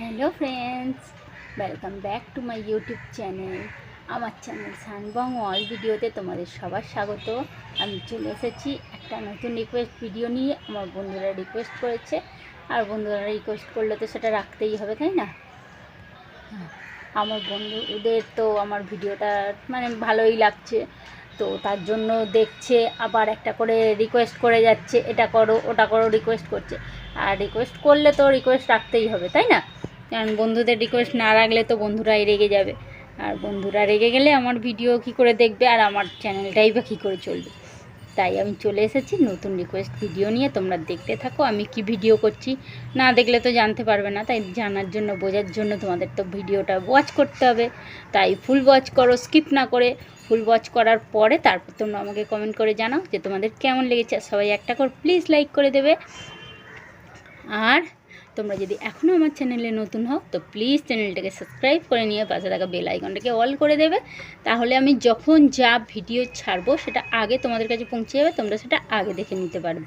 Hello friends, welcome back to my YouTube channel. আমার channel সানবং all ভিডিওতে তোমাদের সবার স্বাগত। আমি চলে এসেছি একটা নতুন রিকোয়েস্ট ভিডিও নিয়ে। আমার বন্ধুরা রিকোয়েস্ট করেছে, আর বন্ধুরা রিকোয়েস্ট করলে তো সেটা রাখতেই হবে, তাই না? আমার বন্ধুদের তো আমার ভিডিওটা ভালোই লাগছে, তো তার জন্য দেখছে, আবার একটা করে রিকোয়েস্ট করে যাচ্ছে, এটা করো ওটা করো রিকোয়েস্ট করছে। আর রিকোয়েস্ট করলে তো রিকোয়েস্ট রাখতেই হবে, তাই না? কারণ বন্ধুদের রিকোয়েস্ট না রাখলে তো বন্ধুরাই রেগে যাবে, আর বন্ধুরা রেগে গেলে আমার ভিডিও কী করে দেখবে, আর আমার চ্যানেলটাই বা কী করে চলবে। তাই আমি চলে এসেছি নতুন রিকোয়েস্ট ভিডিও নিয়ে। তোমরা দেখতে থাকো আমি কি ভিডিও করছি। না দেখলে তো জানতে পারবে না, তাই জানার জন্য, বোঝার জন্য তোমাদের তো ভিডিওটা ওয়াচ করতে হবে। তাই ফুল ওয়াচ করো, স্কিপ না করে। ফুল ওয়াচ করার পরে তারপর তোমরা আমাকে কমেন্ট করে জানাও যে তোমাদের কেমন লেগেছে। সবাই একটা করে প্লিজ লাইক করে দেবে। আর তোমরা যদি এখনও আমার চ্যানেলে নতুন হও তো প্লিজ চ্যানেলটাকে সাবস্ক্রাইব করে নিয়ে পাশে থাকা বেল আইকনটাকে অল করে দেবে। তাহলে আমি যখন যা ভিডিও ছাড়বো সেটা আগে তোমাদের কাছে পৌঁছে যাবে, তোমরা সেটা আগে দেখে নিতে পারবে।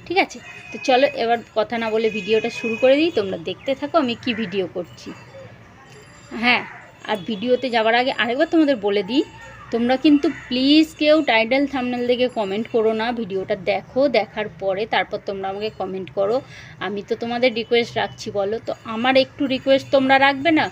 ঠিক আছে? তো চলো এবার কথা না বলে ভিডিওটা শুরু করে দিই। তোমরা দেখতে থাকো আমি কি ভিডিও করছি। হ্যাঁ, আর ভিডিওতে যাওয়ার আগে আরেকবার তোমাদের বলে দিই, তোমরা কিন্তু প্লিজ কেউ টাইটেল থাম্বনেল দেখে কমেন্ট করো না। ভিডিওটা দেখো, দেখার পরে তারপর তোমরা আমাকে কমেন্ট করো। আমি তো তোমাদের রিকোয়েস্ট রাখছি, বলো তো আমার একটু রিকোয়েস্ট তোমরা রাখবে না?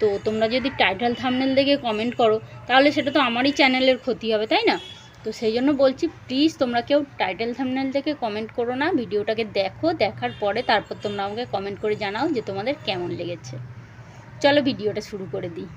তো তোমরা যদি টাইটেল থাম্বনেল দেখে কমেন্ট করো তাহলে সেটা তো আমারই চ্যানেলের ক্ষতি হবে, তাই না? তো সেই জন্য বলছি, প্লিজ তোমরা কেউ টাইটেল থাম্বনেল দেখে কমেন্ট করো না। ভিডিওটাকে দেখো, দেখার পরে তারপর তোমরা আমাকে কমেন্ট করে জানাও যে তোমাদের কেমন লেগেছে। চলো ভিডিওটা শুরু করে দিই।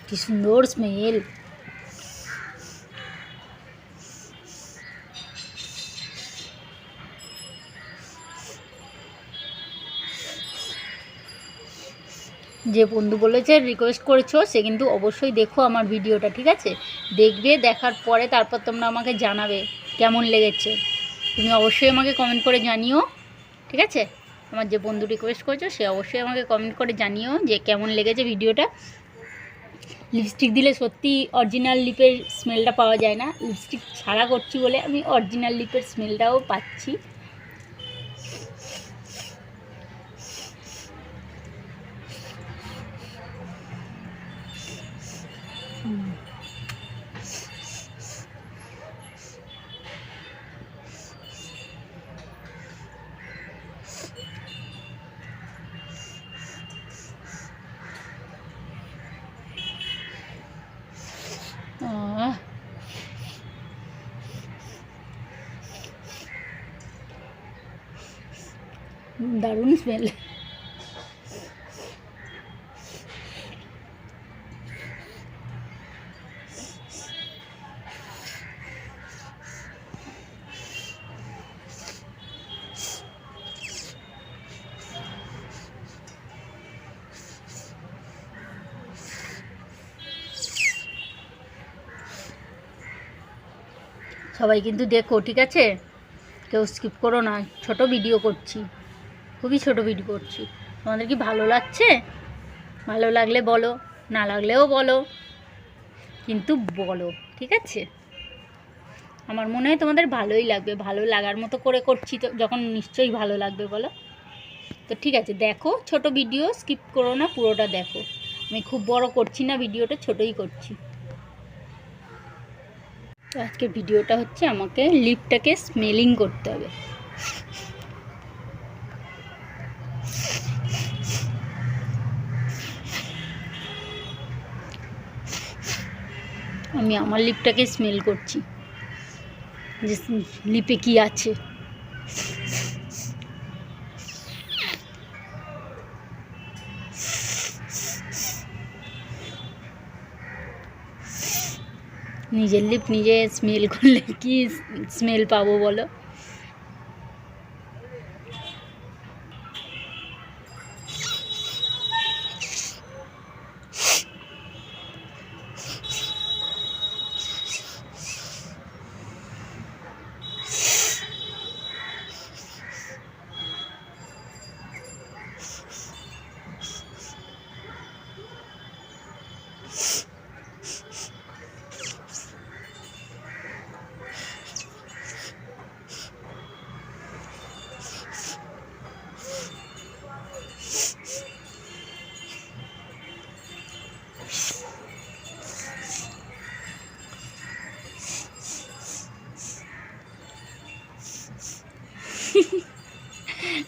কি সুন্দর স্মেল। যে বন্ধু বলেছে রিকোয়েস্ট করেছো সে কিন্তু অবশ্যই দেখো আমার ভিডিওটা, ঠিক আছে? দেখবে, দেখার পরে তারপর তোমরা আমাকে জানাবে কেমন লেগেছে। তুমি অবশ্যই আমাকে কমেন্ট করে জানিও, ঠিক আছে? আমার যে বন্ধু রিকোয়েস্ট করেছো সে অবশ্যই আমাকে কমেন্ট করে জানিও যে কেমন লেগেছে ভিডিওটা। লিপস্টিক দিলে সত্যি অরিজিনাল লিপের স্মেলটা পাওয়া যায় না। লিপস্টিক ছাড়া করছি বলে আমি অরিজিনাল লিপের স্মেলটাও পাচ্ছি। দারুণ স্মেল। সবাই কিন্তু দেখো, ঠিক আছে? কেউ স্কিপ করো না, ছোট ভিডিও করছি, খুবই ছোট ভিডিও করছি। তোমাদের কি ভালো লাগছে? ভালো লাগলে বলো, না লাগলেও বলো, কিন্তু বলো, ঠিক আছে? আমার মনে হয় তোমাদের ভালোই লাগবে, ভালো লাগার মতো করে করছি তো যখন, নিশ্চয়ই ভালো লাগবে বলো। তো ঠিক আছে, দেখো ছোট ভিডিও, স্কিপ করো না, পুরোটা দেখো। আমি খুব বড় করছি না ভিডিওটা, ছোটই করছি। তো আজকের ভিডিওটা হচ্ছে আমাকে লিপটাকে স্মেলিং করতে হবে। আমি আমার লিপটাকে স্মেল করছি যে লিপে কি আছে। নিজের লিপ নিজে স্মেল করলে কি স্মেল পাবো বলো?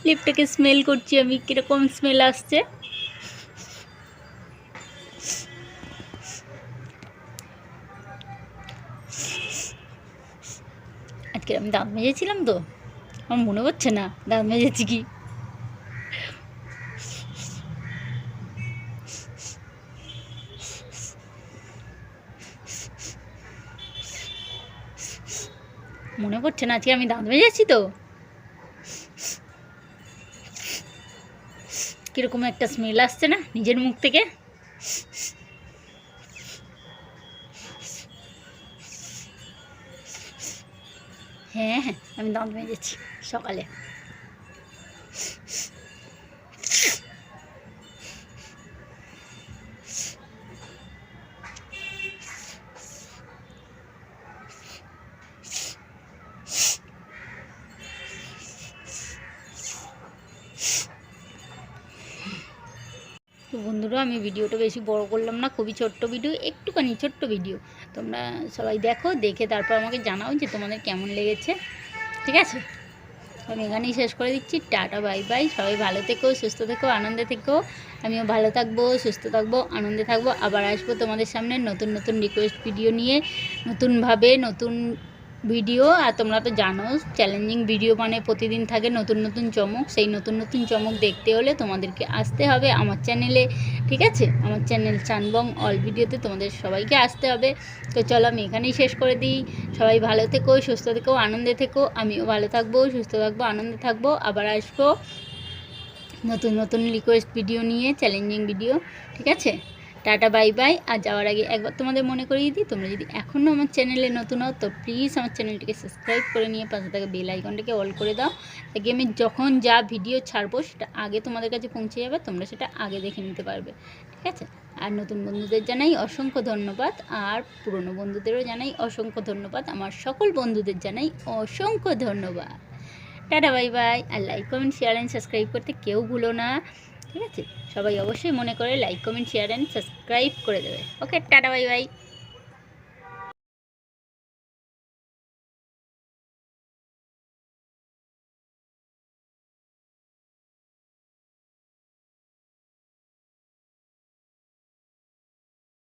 লিপটাকে স্মেল করছি আমি, কিরকম স্মেল আসছে। আজকে আমি দাঁত মেজেছিলাম তো, আমার মনে হচ্ছে না দাঁত মেজেছি কি। মনে পড়ছে না আজকে আমি দাঁত মেজেছি তো। কিরকম একটা স্মেল আসছে না নিজের মুখ থেকে। হ্যাঁ হ্যাঁ, আমি দাঁত মেজেছি সকালে। তো বন্ধুরা, আমি ভিডিওটা বেশি বড় করলাম না, খুবই ছোট্ট ভিডিও, একটুখানি ছোট্ট ভিডিও। তোমরা সবাই দেখো, দেখে তারপর আমাকে জানাও যে তোমাদের কেমন লেগেছে, ঠিক আছে? আমি এখানেই শেষ করে দিচ্ছি। Tata, bye by. সবাই ভালো থেকো, সুস্থ থেকো, আনন্দে থেকো। আমিও ভালো থাকবো, সুস্থ থাকবো, আনন্দে থাকবো। আবার আসবো তোমাদের সামনে নতুন নতুন রিকোয়েস্ট ভিডিও নিয়ে, নতুনভাবে নতুন ভিডিও। আর তোমরা তো জানো, চ্যালেঞ্জিং ভিডিও মানে প্রতিদিন থাকে নতুন নতুন চমক। সেই নতুন নতুন চমক দেখতে হলে তোমাদেরকে আসতে হবে আমার চ্যানেলে, ঠিক আছে? আমার চ্যানেল চানবং অল ভিডিওতে তোমাদের সবাইকে আসতে হবে। তো চলো, আমি এখানেই শেষ করে দিই। সবাই ভালো থেকো, সুস্থ থেকো, আনন্দে থেকো। আমিও ভালো থাকবো, সুস্থ থাকবো, আনন্দে থাকবো। আবার আসবো নতুন নতুন রিকোয়েস্ট ভিডিও নিয়ে, চ্যালেঞ্জিং ভিডিও, ঠিক আছে? Tata, bye bye. আর যাওয়ার আগে একবার তোমাদের মনে করিয়ে দিই, তোমরা যদি এখনও আমার চ্যানেলে নতুন হও তো প্লিজ আমার চ্যানেলটিকে সাবস্ক্রাইব করে নিয়ে পাশে থাকা বেল আইকনটাকে অল করে দাও। তাকে আমি যখন যা ভিডিও ছাড়বো সেটা আগে তোমাদের কাছে পৌঁছে যাবে, তোমরা সেটা আগে দেখে নিতে পারবে, ঠিক আছে? আর নতুন বন্ধুদের জানাই অসংখ্য ধন্যবাদ, আর পুরনো বন্ধুদেরও জানাই অসংখ্য ধন্যবাদ। আমার সকল বন্ধুদের জানাই অসংখ্য ধন্যবাদ। Tata, bye bye. আর like, comment, share and subscribe করতে কেউ ভুলো না, ঠিক আছে? সবাই অবশ্যই মনে করে like, comment, share and subscribe করে দেবে। ওকে, টাটা, বাই বাই।